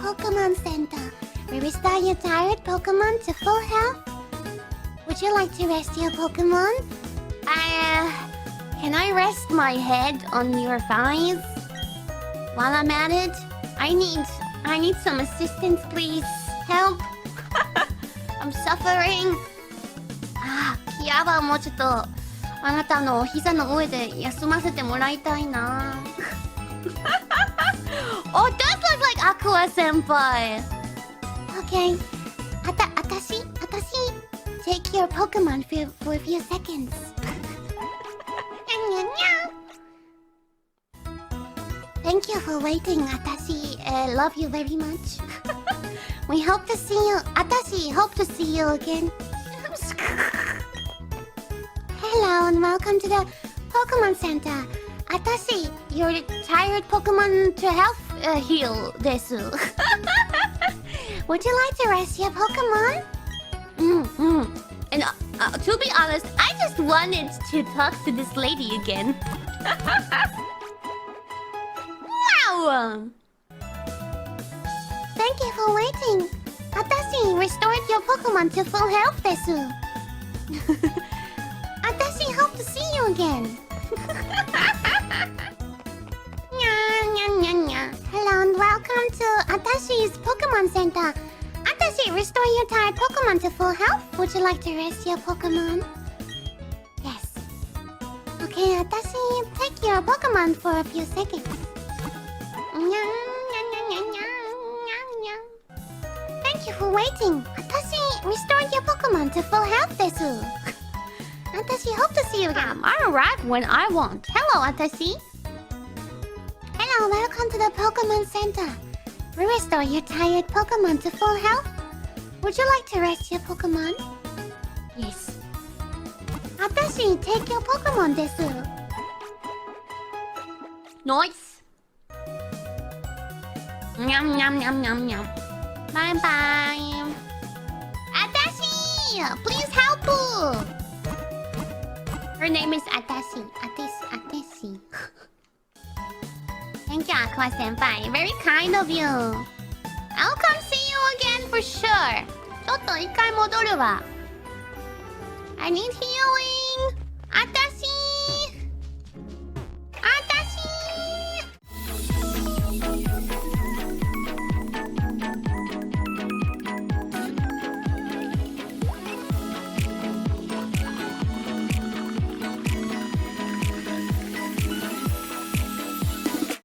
Pokemon Center. We restore your tired Pokemon to full health. Would you like to rest your Pokemon? Can I rest my head on your thighs? While I'm at it, I need some assistance, please. Help. I'm suffering. キアラもちょっとあなたのお膝の上で休ませてもらいたいな。Oh, it does look like Aqua Senpai. Okay. あたし take your Pokemon for a few seconds. Thank you for waiting, Atashi. Love you very much. We hope to see you. Atashi, hope to see you again. Hello and welcome to the Pokemon Center. Atashi, your tired Pokemon to health heal desu. Would you like to rest your Pokemon? And to be honest, I just wanted to talk to this lady again. Wow! Thank you for waiting. Atashi restored your Pokemon to full health desu. Atashi hope to see you again. Hello and welcome to Atashi's Pokemon Center. Atashi, restore your tired Pokemon to full health. Would you like to rest your Pokemon? Yes. Okay, Atashi, take your Pokemon for a few seconds. Thank you for waiting. Atashi restored your Pokemon to full health desu. Atashi, hope to see you again. I arrive when I want. Hello, Atashi. Hello, welcome to the Pokemon Center. We restore your tired Pokemon to full health. Would you like to rest your Pokemon? Yes. Atashi, take your Pokemon desu. Nice. Nyam nyam nyam nyam nyam. Bye bye. Atashi, please help. Her name is Atashi. Atashi. Thank you, Aqua Senpai. Very kind of you. I'll come see you again for sure. ちょっと一回戻るわ。I need healing. Atashi.